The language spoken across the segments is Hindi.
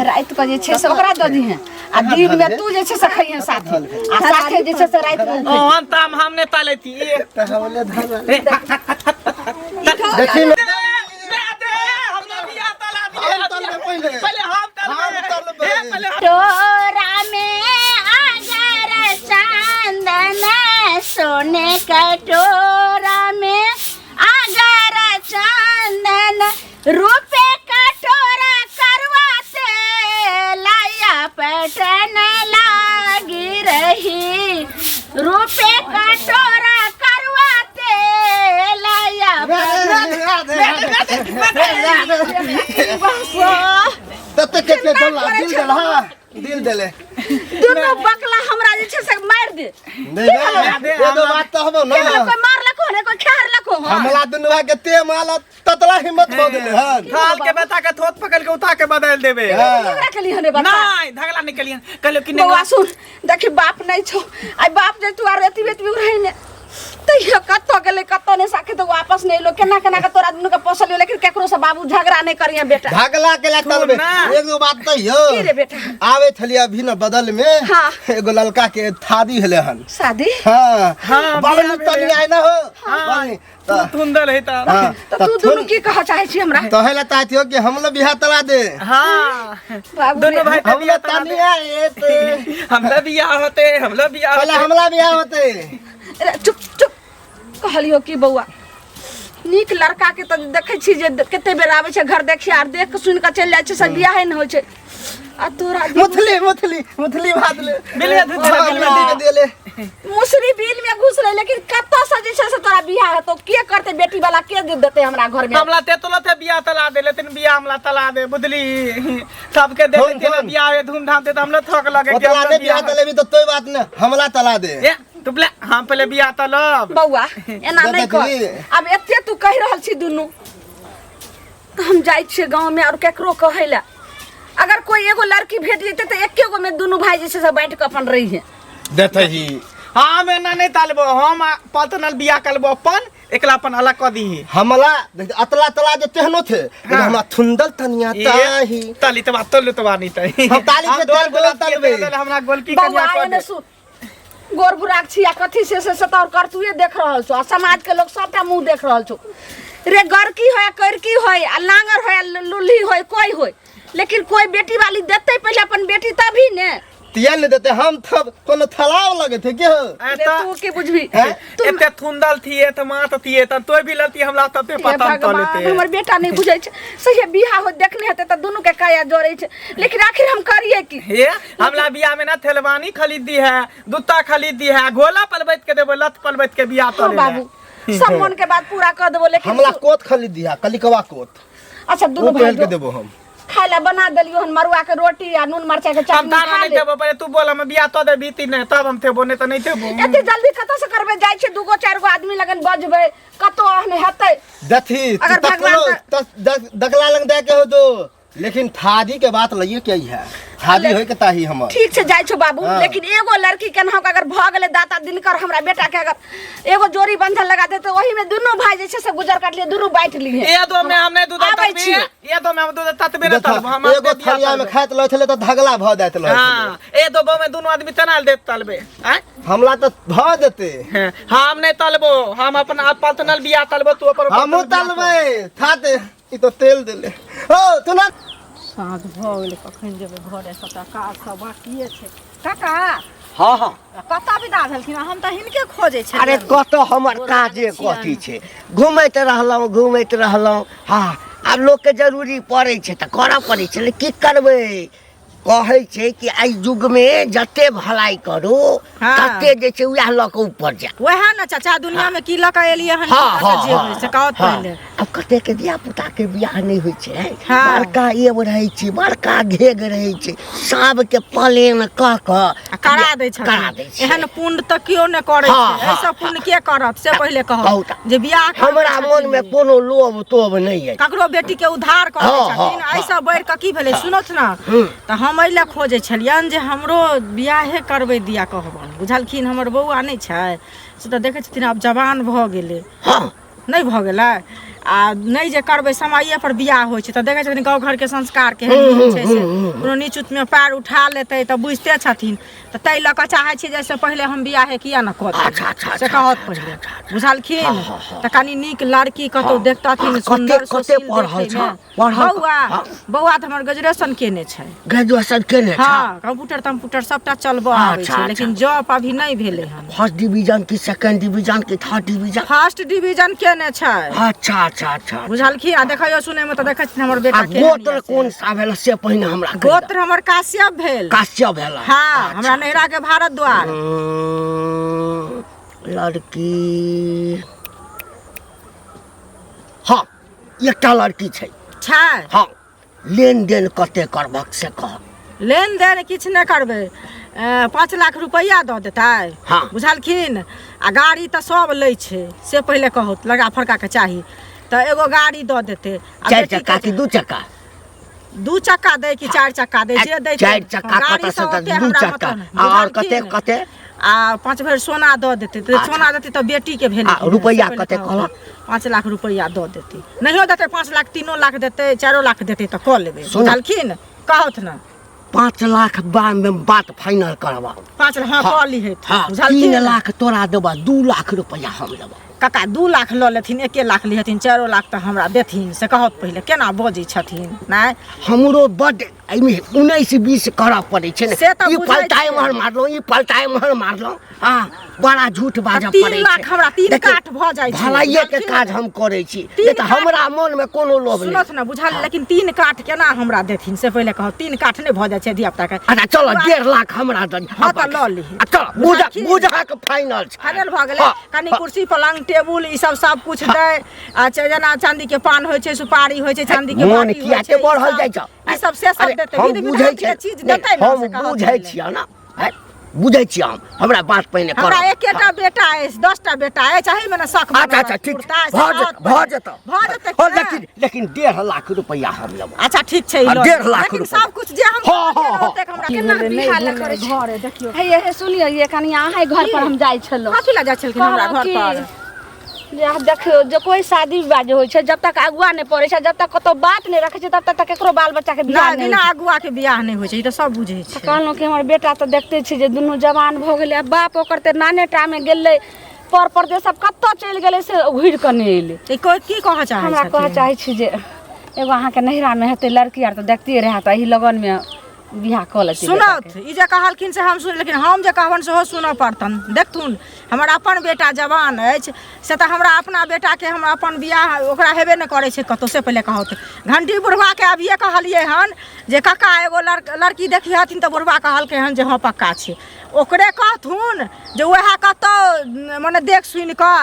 रात को जे छे से ओकरा द दी है आ दिन में तू जे छे से खइए साथे आ साथे जे छे से रात में ओहन ताम हमने तालेती तहवले धर देखी टोरा में अगर चांदन सोने कटोरा में अगर चांदन रुपए कटोरा करवाते लाया पटन लागी रही रुपए कटोरा करवाते लाया तते के दिल दल हां दिल देले दोनों बकला हमरा जे छे से मार दे दे दो बात तो हबो ना कोई मार लखो ने कोई खार लखो हमला दुनवा के ते माला ततला हिम्मत हो देले हां थाल के बेटा के थोत पकड़ के उठा के बदल देबे हमरा के लिए ने बता नहीं धगला निकलियन कहलो कि बउआ सुन देखी बाप नहीं छो आई बाप जे तू आ रेती बेटी रही ने तैया कत्तो गेले कत्तो ने साखे तो वापस नहीं लो केना केना के तोरा दुनु के पोसल लेकिन केकरो से बाबू झगड़ा नहीं करिया बेटा भागला के ला तलबे एगो बात तो यो की रे बेटा आवे थलिया भी न बदल में हाँ। एगो लड़का के शादी हले हन शादी हां हाँ, बाबू बियाह तनी आय ना हो हां तो थुंदल है ता तो तू दुनु की कह चाहे छी हमरा तो हेला ताती हो कि हमला बियाह तला दे हां बाबू दोनों भाई का हमला बियाह तला तनी दे आए ते हमला बियाह होते हमला बियाह पहले होते हमला बियाह होते चुप चुप कहलियो की बउआ नीक लड़का के त देखे छी जे कते बेर आवे छे घर देखि आर देख के सुन के चल जाय छे सब बियाह न होय छे आ तोरा मुथली भात ले मिलिया दूध के देले मुसरी बिल में घुस रहे लेकिन कत्ता से जे छे से तोरा बियाह है तो के करते बेटी वाला के दे देते हमरा घर में हमला ते तोला ते बियाह तला दे लेकिन बियाह हमला तला दे बुदली सबके दे के बियाह है धूमधाम ते हमला थक लगे के हमला बियाह तले भी तो कोई बात न हमला तला दे ए तू पहले हम पहले बियाह तलब बउआ एना नहीं कर अब एते तू कह रहल छी दुनु तो हम जाय छे गांव में और केकरो कहेला अगर कोई एगो लड़की भेट जेते तो एके गो में दुनु भाई जैसे सब बैठ के अपन रही है देते ही हां मैं ना नहीं तालबो हम पर्सनल बियाह करबो अपन एकला अपन अलग क दी हमला अतला तला जे तेहनो थे लेकिन हमरा थुंदल तनिया ताही ताली तो बात तो नहीं ताई हम ताली के तेल बोला तलबे हमरा गोलकी बउआ कन्या एने सुन गोर बुराक छिया कथी से सतार करतुए देख रहल छो समाज के लोग सबटा मुंह देख रहल छो रे गरकी होय करकी होय आ लांगर होय लुल्ही होय कोई होय लेकिन कोई बेटी वाली देते पहले अपन बेटी तभी ने तिया ने देते हम तब कोनो थलाव लगे थे के हो तू के बुझबी एते थुंदल थिए त मात थिए त तोय भी लती हमरा तते पता त लेते हमर बेटा नहीं बुझै छै सही बियाह हो देखने हते त दोनों के काया जोड़ै छै लेकिन आखिर हम करिए की हे हमला बियाह में ना थेलवानी खरीदी है दूता खरीदी है गोला पलबैत के देबो लत पलबैत के बियाह तो बाबू सब मन के बात पूरा कर देबो लेकिन हमला कोत खरीद दिया कलिकवा कोत अच्छा दोनों भाई के देबो हम खाइला बना देलियो हन मरुआ के रोटी आ नून मरचा के हम चटनी दाना खा नहीं ले देबो पहले तू बोल हम बियाह तो दे बीती ने तब हम थे बोने त नहीं थे बो एते जल्दी कत से करबे जाय छै दुगो चार गो आदमी लगन बजबे कतो आहने हेतै दथी अगर भगवान दगला लंग दे के हो दो लेकिन थादी के बात लइए के है थादी होय के ताही हम ठीक से जाय छो बाबू लेकिन एगो लड़की केनहो अगर भ गेले दाता दिनकर हमरा बेटा के अगर एगो जोड़ी बंधन लगा दे तो वही में दोनों भाई जैसे से गुजर काट लिए दोनों बैठ लिए ए दो में हमने दूध ततबे ये दो में हम दूध ततबे न तलब हम एगो थलिया में खाइत ल छले त धगला भ जात ल हां ए दो में दोनों आदमी तनाल दे तलबे हैं हमला त भ देते हम नहीं तलबो हम अपन पर्सनल बियाह तलबो तू पर हम तलबे थाते ई तो तेल देले ओ तू ना साँझ भ गेले कखन जेबे घरे सता का सब बाकिए छै काका हां हां कता विदा भेलखिन हम त हिनके खोजे छै अरे कत हमर काजे कथी छै घुमैत रहलहुं हां आब लोग के जरूरी पड़ै छै त करऽ पड़ै छै की करबै कहै छै कि आई युग में जते भलाई करू तते जे छै उएह लऽ के ऊपर जा वह न चाचा दुनिया में की लऽ के एलिए हन जे होय से कहत पहिले अब कते के धिया पुता के बियाह नहीं होय छै बड़का एब रहै छै बड़का घेग रहै छै सब के प्लेन क करा दै छै एहन पुण्य त कियो न करै छै ऐसा पुण्य के करत से पहिले कहू जे बियाह हमरा मन में कोनो लोभ तोभ नहीं है ककरो बेटी के उद्धार करै छथिन ऐसा बढ़ के की भेलै सुनोथ न त हम एला खोजे छलियन जे हमरो बियाहे करबै दिया कहबन बुझलखिन हमर बौआ नहीं छै से त देखै छथिन आब जवान भ गेलै नहीं भ गेलै आ नहीं जे करबै समये पर बियाह होइ छै तऽ देखै छथिन गाँव घर के संस्कार के होइ छै से कोनो नीच उच में पैर उठा लेतै तऽ बुझते छथिन तऽ ताहि लऽ कऽ चाहै छी जैसे पहिले हम बियाहे किया न कऽ दी से कहत पहिले बुझलखिन तऽ कनी नीक लड़की कतौ देखतथिन सुंदर सुशील बौआ बौआ तऽ हमर ग्रेजुएशन केने छै ग्रेजुएशन केने छै हाँ कंप्यूटर सबटा चलबऽ आबै छै लेकिन जॉब अभी नहीं भेलै हन फर्स्ट डिवीजन की सेकंड डिवीजन की थर्ड डिवीजन फर्स्ट डिवीजन केने छै अच्छा अच्छा अच्छा बुझलखिन आ देखियो सुनै में तऽ देखै छी हमर बेटा के गोत्र कोन सा भेल से पहिने हमरा गोत्र हमर काश्यप भेल काश्यप भेल हाँ हमरा नैहरा के भारद्वाज लड़की हाँ एकटा लड़की छै हाँ लेन देन कते करबक से कह लेन देन किछु नहि करबै 5 लाख रुपैया दऽ देतै हाँ। बुझलखिन आ गाड़ी तऽ सब लै छै से पहिले कहू लगा फड़का के चाही तऽ एगो गाड़ी दऽ देतै 4 चक्का की 2 चक्का 2 चक्का दै कि 4 चक्का दै जे दै 4 चक्का कतऽ से 2 चक्का और कते कते आ 5 भरि सोना दऽ देतै तऽ सोना देतै तऽ बेटी के भेलै रुपैया कते कहला 5 लाख रुपैया दऽ देतै नहियो देतै 5 लाख 3 लाख देतै 4 लाख देतै तऽ कऽ लेबै बुझलखिन कहत न 5 लाख में बात फाइनल करबा 5 लाख हाँ कऽ ली 3 लाख तोरा देबा 2 लाख रुपैया हम देबा काका 2 लाख लऽ लेथिन 1 लाख लिहथिन 4 लाख तऽ हमरा देथिन से कहत पहिले केना बजै छथिन नहि हमरो बड एहिमे 19-20 करऽ पड़ै छै ने से तऽ ई बुझै पलटाइ महर मारलौ ई पलटाइ महर मारलौ हाँ बड़ा झूठ बाजऽ पड़ै छै 3 लाख हमरा 3 काठ भऽ जाइ छै भलाइये के काज हम करै छी तऽ हमरा मन में कोनो लोभ नहि सुनत न बुझल लेकिन 3 काठ केना हमरा देथिन से पहिले कहत 3 काठ नहि भऽ जाइ छै धिया पुता के अच्छा चलो 1.5 लाख हमरा दे हाँ तऽ लऽ ली चल बुझा के फाइनल छै फाइनल भऽ गेलै कनी कुर्सी पलंग टेबुल ई सब कुछ दे आ जेना चांदी के पान होइ छै सुपारी होइ छै चांदी के मन किया के बढ़ल जाइ छ ई सब से सब देतै हम बुझै छी चीज देतै न हम बुझै छी ना बुझै छी हम हमरा बात पहिने कर हमरा एकेटा बेटा अछि 10टा बेटा अछि चाहे में न शक अच्छा ठीक भऽ जेतै लेकिन 1.5 लाख रुपैया हम लेब अच्छा ठीक छै 1.5 लाख लेकिन सब कुछ जे हम हमरा केना बिहार करे घरे देखियो हे सुनियो ये कनी अहाँ घर पर हम जाइ छलो कथि ला जाइ छलखिन हमरा घर पर जे देखियो जो कोई शादी विवाह जे होइ छै जब तक अगुआ नहीं पड़े छै जब तक कतो बात नहीं रखे छै तब तक केकरो बाल बच्चा के बियाह नहीं बिना अगुआ के बियाह नहीं होइ छै ई तऽ सब बुझै छै कहलहुँ कि हमर बेटा तऽ देखते छी जे दुनू जवान भऽ गेलै आ बाप ओकर तऽ नाने टा में गेलै पर परदेश सब कत्तो चलि गेलै से घुरि कऽ नहि एलै तऽ कोई की कहऽ चाहै हमरा कहऽ चाहै छी जे एगो अहाँके नैहरा में हेतै लड़की आर तऽ देखते रहे तऽ एही लगन में बियाह कऽ लेतै सुनत ई जे कहलखिन से हम सुन लेकिन हम जे कहबन सेहो सुनऽ पड़तन देखथुन हमर अपन बेटा जवान अछि से तऽ हमरा अपना बेटा के हम अपन बियाह ओकरा हेबे नहि करै छै कतौ से पहिले कहत घंटी बुढ़वा के अभिये कहलियै हन जे काका एगो लड़की देखी हथिन तऽ बुढ़वा कहलकै हन जे हाँ पक्का छै ओकरे कहथुन जे वएह कतौ मने देख सुनि कऽ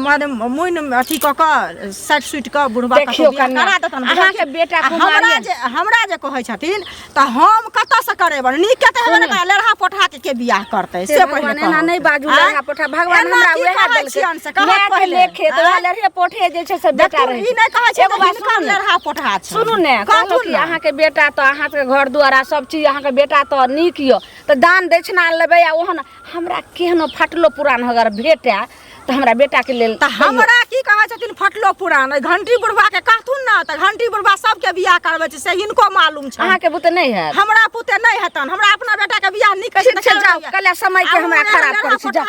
मने मुइन अथी कऽ कऽ साइड सुइट कऽ बुढ़वा कतौ करा देतन अहाँके बेटा हमरा जे कहै छथिन तऽ हम कतऽ से करेबन नीक के तऽ हेबे ने लड़हा पोठा के बियाह करतै से पहिले एना नहीं बाजू लड़हा पोठा भगवान हमरा उएह देलकै से कहत पहिले खेत वएह लड़हे पोठे जे छै से बेटा रहै ई नहि कहै छै एगो बात लड़हा पोठा छै सुनू ने कहलहुँ कि अहाँके बेटा तऽ अहाँके घर दुआरा सब चीज अहाँके बेटा तऽ नीक यऽ तऽ दान दक्षिणा लेबै आ ओहन हमरा केहनो फटलो पुरान अगर भेटै तऽ हमरा बेटा के लेल तऽ हमरा की कहै छथिन फटलो पुरान घंटी बुढ़वा के कहथुन ना तऽ घंटी बुढ़वा सबके बियाह करबै छै से हिनको मालूम छै अहाँके पुते नहीं है हमरा पुते नहीं हेतन हमरा अपना बेटा के बियाह नहीं करै छै जाओ कल समय के हमरा खराब करै छै जाओ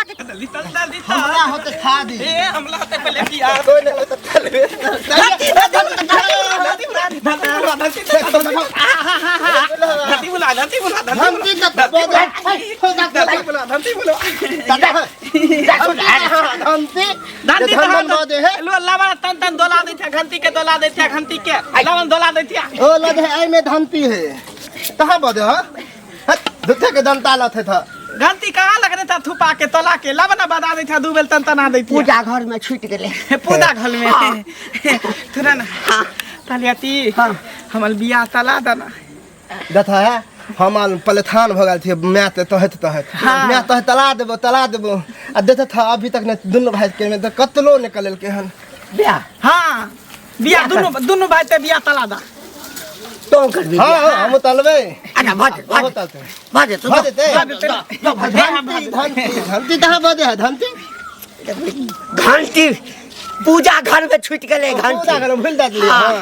हमरा होते खा दी ए हमला होते पहले बियाह कोई नहीं होते चलबे धरती बुला धमकी तक बोले धरती बुला धमकी धरती धमन दे है लो लावा तन दोला दै छै घंटी के दोला दै छै घंटी के लावन दोला दै छै ओ लगे आई में धमकी है कहां बदे ह दुथे के दंता लथे था घंटी कहाँ लगने था थुपा के तोला के लावन बना दै था दू बेल तना दै पूजा घर में छूट गेले पूजा घर में तुरंत हां तलियाती हमल बियाह तला दना दथा है हम पलेथान भ गेल थे मैं तहत मैं तह तला देबो आ देते था अभी तक ने दोनों भाई के में कतलो निकलल के हन बियाह हां बियाह दोनों भाई ते बियाह तला दा तो कर भी हां हम तलबे अच्छा बाजे तो धमकी कहां बदे है धमकी घंटी पूजा घर में छूट गए घंटी भूल दिली हां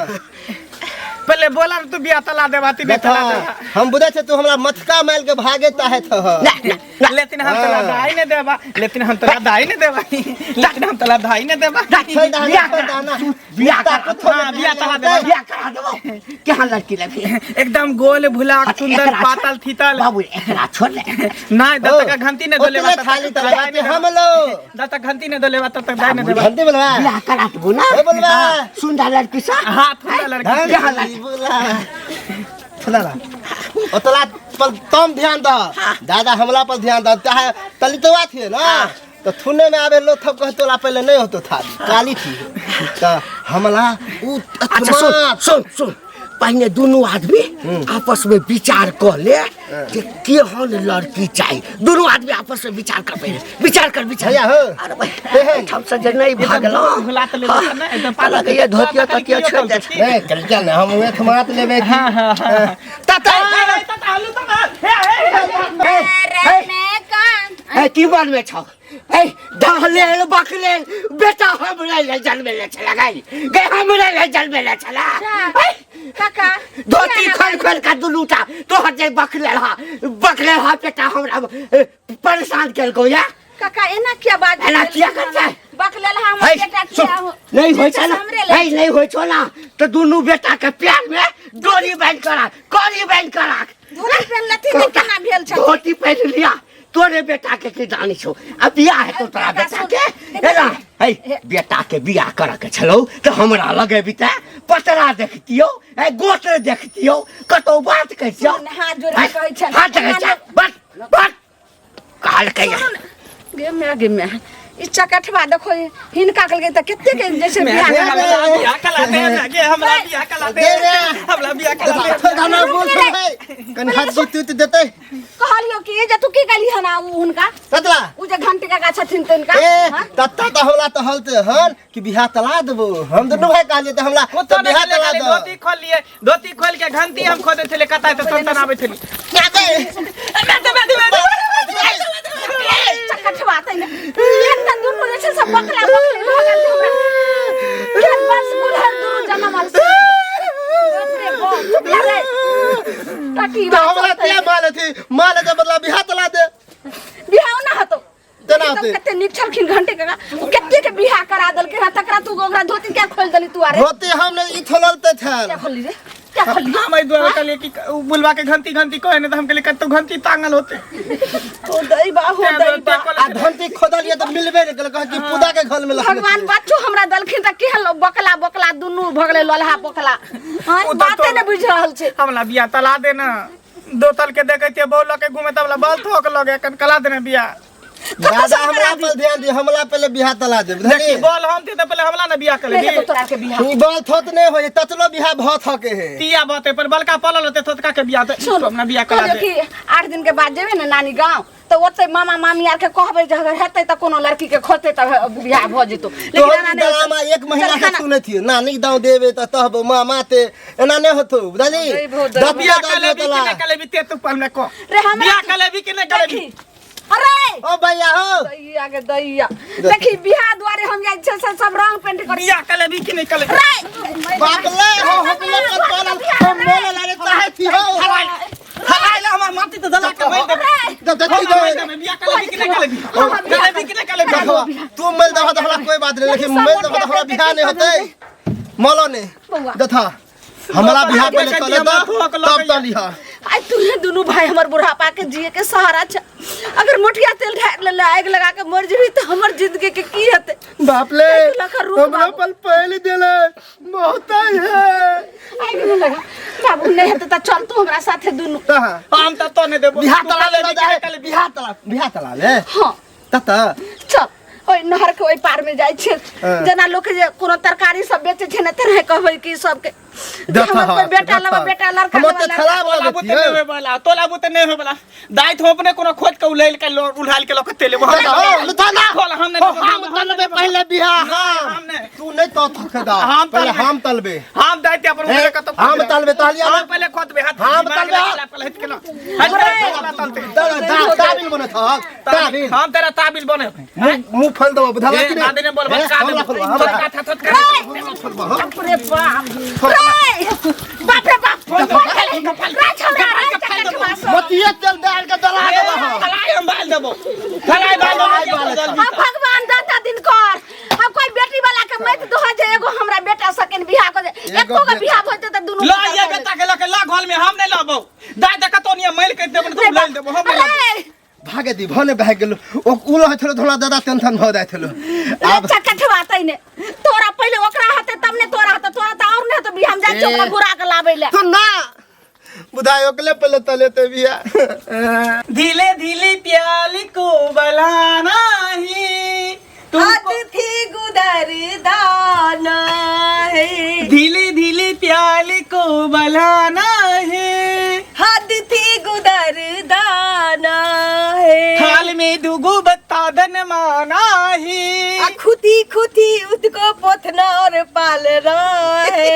पहले बोला तू बिया तला देबा ती देखा हम बुझे छे तू हमरा मथका मार के भागेता है तो लेकिन हम तला दाई ने देबा लेकिन हम तला दाई ने देबा लेकिन हम तला दाई ने देबा बिया तला देबा बिया करा देबो क्या लड़की लगी एकदम गोल भुला सुंदर पातल थीतल बाबू एकरा छोड़ ले नहीं दस तक घंटी ने दोले बात खाली तो जाके हम लो 10 तक घंटी ने दोले बात तक दाई ने देबा घंटे बोलवा बिया करा देबो ना बोलवा सुंदर लड़की सा हाथ में लड़की बोला फला ओतला पर तुम ध्यान दो दादा हमला पर ध्यान दो चाहे तलितवा थी ना तो थुने में आवे लो थप कहतोला पहले नहीं होतो था काली थी तो हमला उ अच्छा सुन पहले दोनों आदमी आपस में विचार कर ले कि केहन लड़की चाहिए दोनों आदमी आपस में विचार कर पहले विचार कर भैया हो अरे भाई हम से जे नहीं भागलो भुला त ले ना एकदम पाला के ये धोतिया तकिया छोड़ दे नहीं चल चल हम वे थमात लेबे हां ताता आलू तो ए की बात में छौ ए दहले बकले बेटा हमरे ले जन्म ले चला गई गे हमरे ले जन्म ले चला काका धोती खोल का दुलूटा तो हटे बकले हा बेटा हमरा परेशान कर को या काका एना क्या बात एना क्या करता है बकलेल हम बेटा क्या हो नहीं होय छला नहीं होय छला तो दोनों बेटा के प्यार में डोरी बांध करा कोरी बांध करा धोती पहन लथी तो केना भेल छ धोती पहन लिया तोरे बेटा के जानी छो अब बियाह है तो तोरा बेटा के एला है बेटा के बियाह कर के छलो तो हमरा लगे बिता पतरा देखतियो ए गोत्र देखतियो कतो बात कहियो हाथ जोड़ कहै छ हाथ कह बस काल कहिया गे मैं ई चकठवा देखो हिनका कल गई त केते के जैसे बियाह बिया कला दे गे हमरा बिया कला दे हमरा बिया कला दे गाना बोल है कन हाथ जीत देते कहलियो कि जे तू की गली हना हुनका ततला उ जे घंटी का छथिन तिनका ए तत्ता तो होला तो हलते हन कि बियाह तला देबो हम दोनों भाई कहलिए तो हमरा तो बियाह तला दो धोती खोल लिए धोती खोल के घंटी हम खोदे थे कता तो संतन आवे थे क्या दे चकठवा तै एक दिन दूर में सब बकला भागल के बस बुढ़ा दूर जन्मल से बाप रे बाप चुप रे ताकि तो हमरा क्या माले के बदला बियाह तला दे बियाह ना हतो जना होते कते निक छलखिन घंटे का कते के बियाह करा दल के तकरा तू ओकरा धोती क्या खोल दली तू अरे होते हमने ई थललते छल क्या खोली रे क्या खोली हम आई दुआ कहले कि बुलवा के घंटी कहे न तो हम कहले कतो घंटी टांगल होते ओ दई बा हो दई बा आ धंती खोदलिए तो मिलबे नहीं कल कह कि पुदा के घर में लग भगवान बच्चो हमरा दलखिन त के बकला दुनु भगले ललहा बकला बाते ने बुझ रहल छे हमला बिया तला दे ना दो तल के देखते बोल के घूमे तबला बाल ठोक लगे कन कला देने बिया दादा हमरा पर ध्यान दे हमला पहले बियाह तला दे देखी बोल हम थे तो पहले हमला ना बिया करे तो तोरा के बियाह ई बाल थोत नहीं होय ततलो बियाह भ थके है तिया बाते पर बलका पलल होते थोतका के बिया दे तो हमना बिया करा दे कि 8 दिन के बाद जेबे ना नानी गांव तो ओते मामा मामी आर के कहबे जे अगर हेतै त कोनो लड़की के खोते त बियाह भ जेतो लेकिन एना नहीं एक महीना से सुने थी नानी दाव देबे त तब मामा ते एना नहीं होतो बुझली बिया कले भी कि नहीं कले भी ते तू हमने को बिया कले भी कि नहीं कले भी अरे ओ भैया हो दैया के दैया देखी बियाह द्वारे हम जाय छै सब रंग पेंट कर बिया कले भी कि नहीं कले बाप ले हो हमला पर हम बोले लारे चाहे थी हो हवाई ला हम माटी तो दला के बैठ दे देखी दो बिया कले भी कि नहीं कले भी कले भी तू मिल दो तो हमरा कोई बात नहीं लेकिन मिल दो तो हमरा बियाह नहीं होते मलो ने देखा हमरा बियाह पहले तले तब तलिहा आई तूने दोनों भाई हमर बुढ़ापा के जिए के सहारा छ अगर मोटिया तेल ढाक ले आग लगा के मर जेबी त हमर जिंदगी के की हेते बाप ले हमरा हमरा पल पहले देले बहुत है आग नहीं लगा बाबू नहीं हेते त चल तू हमरा साथे दोनों हम तो नहीं देबो बियाह तला ले बियाह तला ले हां तता चल ओइ नहर के ओइ पार में जाय छे जना लोग जे कोनो तरकारी सब बेचे छे न तरह कहबै कि सब के बेटा लवा बेटा लड़का हम तो थला तोला बुते नहीं होय वाला तोला बुते नहीं होय वाला दाई थो अपने कोनो खोज के उलैल के उठाल के लोग तेले हो लुथाना खोल हमने हम तलबे पहले बियाह हमने तू नहीं तो थकदा पहले हम तलबे हम दाई अपन उलैल के तो हम तलबे तहलिया हम पहले खोदबे हाथ हम तलबे पहले हट के ना हट तलते दाबिल बने था ताबिल हम तेरा ताबिल बने मुंह फल दो बुझला कि नहीं दादी ने बोल बस का दे बाप रे बाप बाप रे बाप मतिया चल डाल के दला देबो खलाई हम बाल देबो खलाई बाल देबो भगवान दाता दिन कर अब कोई बेटी वाला के मत दो जे एगो हमरा बेटा सकेन बियाह कर दे एको के बियाह होते त दुनु ला ये बेटा के लके ला घर में हम नहीं लाबो दाई देख तो नहीं मेल कर देबो तुम ले देबो हम भागे दी भने भाग गेलो ओ उलो हथलो थोड़ा दादा टेंशन हो जाइथलो अब चकठवातै ने तोरा पहिले ओकरा हाथे तब ने तोरा हाथे तोरा त और ने तो बियाह हम जाय ओकरा बुरा के लाबै ले सुन ना बुधायो के पहले तले ते बिया धीले धीले प्याली को बलाना ही अतिथि गुदर दाना है धीले धीले प्याली को बलाना है हद थी गुदर दाना है थाल में दुगो बतादन माना है खुदी खुदी उसको पोथना और पाल रहा है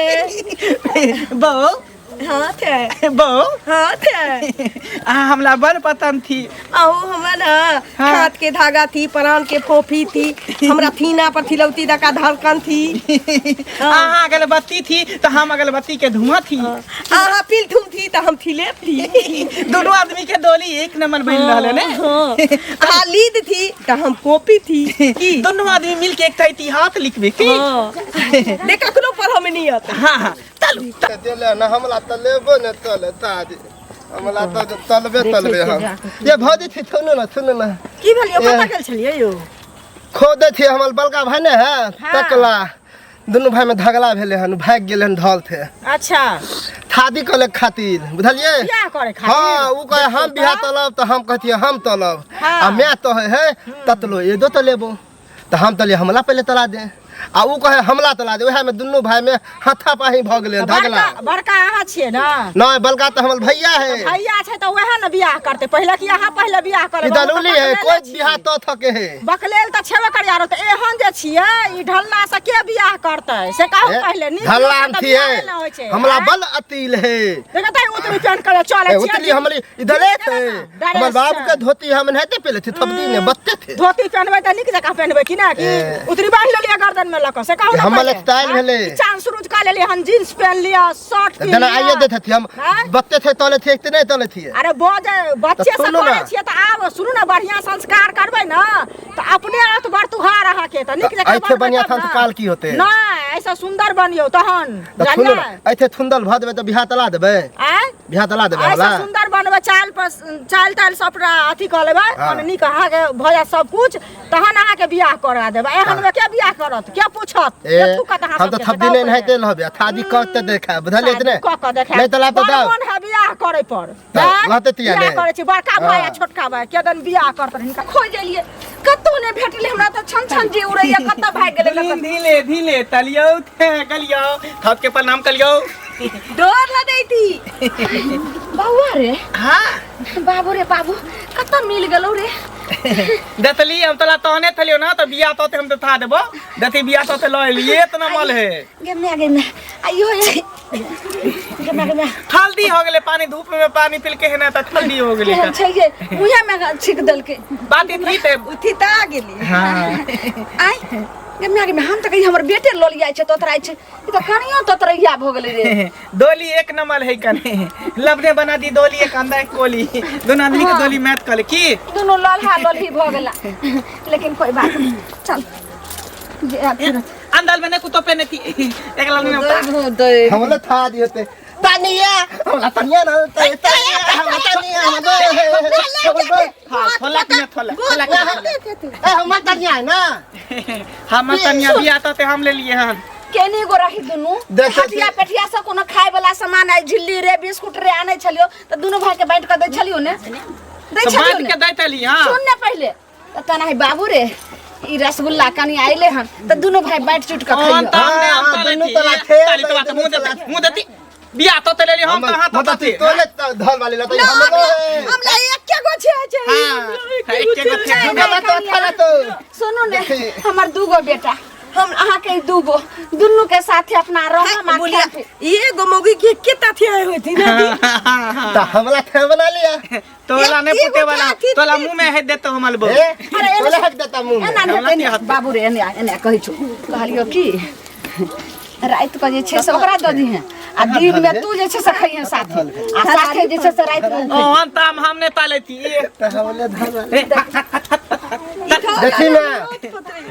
बो हाथ है बो हाथ है हमला बड़ पतन थी आओ हमारा हाथ के धागा थी प्राण के फोफी थी हमरा थीना पर थिलौती दका धड़कन थी आहा अगरबत्ती थी तो हम अगरबत्ती के धुआं थी आहा पिल थूम थी तो हम थिले थी दोनों आदमी के डोली एक नंबर बन रहले ने लीद थी तो हम कॉपी थी की दोनों आदमी मिलके एक इतिहास लिखबे की देखा कोनो पर हमें नहीं आता हां चलो देले ना हमला तलेबो न तले तादी हमला त तलबे हम ये भौजी थी सुनो ना की भलियो कता गेल छलिए यो खोदे थी हमर बलका भाई ने है तकला दोनों भाई में झगड़ा भेले हन भाग गेले हन ढल थे अच्छा शादी करे खातिर बुझलिए क्या करे खातिर हां उ कहे हम बियाह तलब तो हम कहतिए हम तलब आ मैं तो है ततलो ये दो तलेबो तो हम तले हमला पहले तला दे आ उ कहे हमला तला दे ओहे में दुनु भाई में हाथा पाही भ गेले झगड़ा बड़का अहाँ छिए ना नहीं बलका तो हमर भैया है भैया छै तो वहे न बियाह करते पहले कि अहाँ पहले बियाह करे ई दलूली है कोई बियाह तो थके है बकलेल त छेबे कर यारो त एहन जे छिए ई ढलना से के बियाह करते से कहू पहले नी ढलान थी है हमला बल अतिल है देखत है उतरी पेंट करे चले छिए उतली हमली इधरे थे हमर बाबू के धोती हम नहीं थे पहले थे थपदी ने बत्ते थे धोती पहनबे त निक जका पहनबे कि ना कि उतरी बांध लेलिया गर्दन में लक से कहू हमर स्टाइल भेले चांद शुरू का लेलिया हम जींस पहन लिया शर्ट पहन जना आइए देते थे हम बत्ते थे तले थे कि नहीं तले थे अरे बच्चे से करे छिए त आब सुनु ना बढ़िया संस्कार करबे ना त अपने हाथ बर तुहार रहा के त निक जका ऐसे बढ़िया संस्कार की होते ना ऐसा सुंदर बनियो तहन सुनो ऐसे सुंदर भ देबे त बियाह तला देबे बियाह तला देबे ऐसा हमरा सुंदर बनबे चाल ताल सपरा अथी क लेबे और निक अहा के भया सब कुछ तहन अहा के बियाह करा देबे एहन में के बियाह करत के पूछत तू कत हम तो थपदी नहीं नहते लहबे शादी करते देखा बुझलिए इतने नहीं तला तो दाओ मन है बियाह करे पर लहते तिया बियाह करे छी बड़का भाई छोटका भाई के दिन बियाह करत हिनका खोज देलिए कतो ने भेटले हमरा त छन छन जी उड़ैया कत भाग गेले धीले धीले तलियो थे गलियो थप के प्रणाम कलियो डोर ल देती बाबू रे हां बाबू रे बाबू कत मिल गेलो रे दतली हम तला तहने थलियो ना तो बियाह तो हम था देबो दती बियाह तो लय लिए इतना मल है गेमे आइयो गेमे हल्दी हो गेले पानी धूप में पानी पिल के है ना त ठंडी हो गेले का छै ये मुया में छिक दल के बात थी ते उठी ता गेली हां आई गेमे हम त कहि हमर बेटे ल लिया छै तोतराय छै ई त कनियो तोतरैया भ गेले रे डोली एक नंबर है कने लबने बना दी डोली एक अंदा एक कोली दोनों आदमी के डोली मैच कर की दोनों ललहा ललही भ गेला लेकिन कोई बात नहीं चल अंदर में कुतो पे नहीं एक लाल में हमला था दियते तनिया हमला तनिया ना तनिया हमला तनिया हम थोला के थोला ए हम तनिया है ना हम तनिया भी आता थे हम ले लिए हन केनी गो रही दुनु हटिया पेटिया से कोनो खाए वाला सामान आई झिल्ली रे बिस्कुट रे आने छलियो त दुनु भाई के बैठ के दै छलियो ने दै तो छलियो बांध के दै तली हां सुन ने पहले त तना है बाबू रे ई रसगुल्ला कनी आइले हन त दुनु भाई बैठ चुट के खइयो दुनु तला थे ताली तो मुंह देती बिया तो ले ली हम कहां तो थे तोले धल वाली लता हम ले एक के गो छै हां एक के गो हमला तो अच्छा तो सुनो ने हमर दूगो बेटा हम अहाँ के दूगो दुनू के साथ अपना रह बोलिया ये गोमोगी के ताथी आए हुए थी ना तो हमला थे बना लिया तोला ने पुते वाला तोला मुंह में है देतो हमल बो ए तोले हक देता मुंह में एना बाबू रे एने कहै छु कहलियो की रात को जे छे से ओकरा द दी है आ दिन में तू जे छे से खइहे साथ आ साथे जे छे से रात में ओ हम हमने तालेती तो हमले धर देखी ना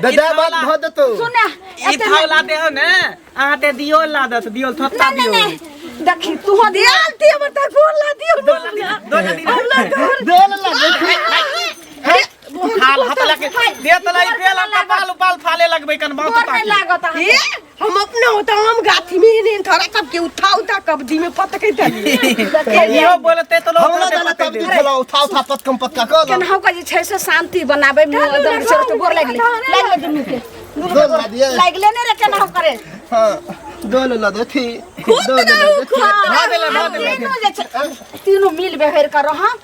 दादा बात भ देतो सुना ई थावला दे हो ने आते दियो लादत दियो थत्ता दियो देखी तू हो दियाल ती हमर त फोन ला दियो देल ला हाल हाथ लगे दे तलाई पेला कपाल उपाल फाले लगबे कन बहुत तोर नहीं लागत ये हम अपने होता हम गाथी में नहीं थोड़ा कब के उठा कब्जी में पटके दे यो बोलते तो लोग हमला दाना तब दी चलो उठा पत कम पत का कर केन हम का जे छै से शांति बनाबे मु एकदम से तो गोर लागले दुनू के दो ला दिए लागले ने रे केन हम करे हां दो ला दे थी दो तीनों मिल बेहर करो हम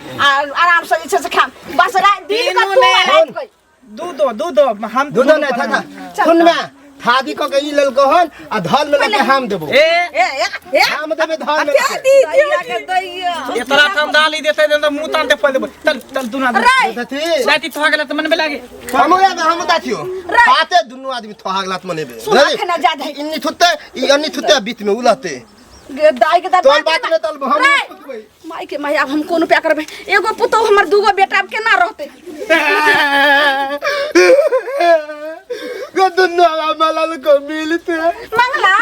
आराम से जे छै से खा बस दिन का तू रात को दूधो हम दूधो नहीं था सुन में थादी को के ई लेल गहन आ धल में लगे हम देबो ए हम देबे धल में दैया के दैया इतना हम डाली देते तो मुंह तान दे पड़ चल दुना देती जाती तो गेला तो मन में लागे हम दाथियो बाते दुनु आदमी थहागलात मनेबे सुना ना ज्यादा इन्नी थुते ई अन्नी थुते बीच में उलते दाई के तोल बात में तल हम माई के माई अब हम कोन पे करबे एगो पुतो हमर दूगो बेटा अब केना रहते दुनु मलाल को मिलते मंगला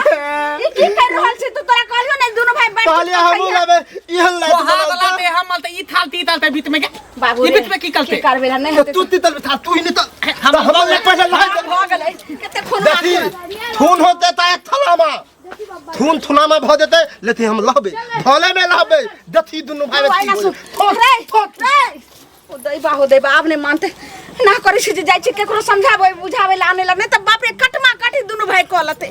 ई की कर रहल छी तू तोरा कहलियो नै दुनु भाई बैठ पहले हम लाबे इहन ला हागला दे हम त ई थालती तालते बीच में बाबू ई बीच में की करते करबे ना नहीं होते तू तितल था तू ही नहीं तो हम ले पहले ला भ गेलै कते खून देखी खून होते ता एक थलामा खून थुना में भ देते लेते हम लहबे धले में लहबे दथी दुनु भाई रे ओ दैबा हो दैबा आप ने मानते ना करै छी जे जाय छी केकरो समझाबै बुझाबै ला आने लगने त बाप रे कटमा काटी दुनु भाई कहलते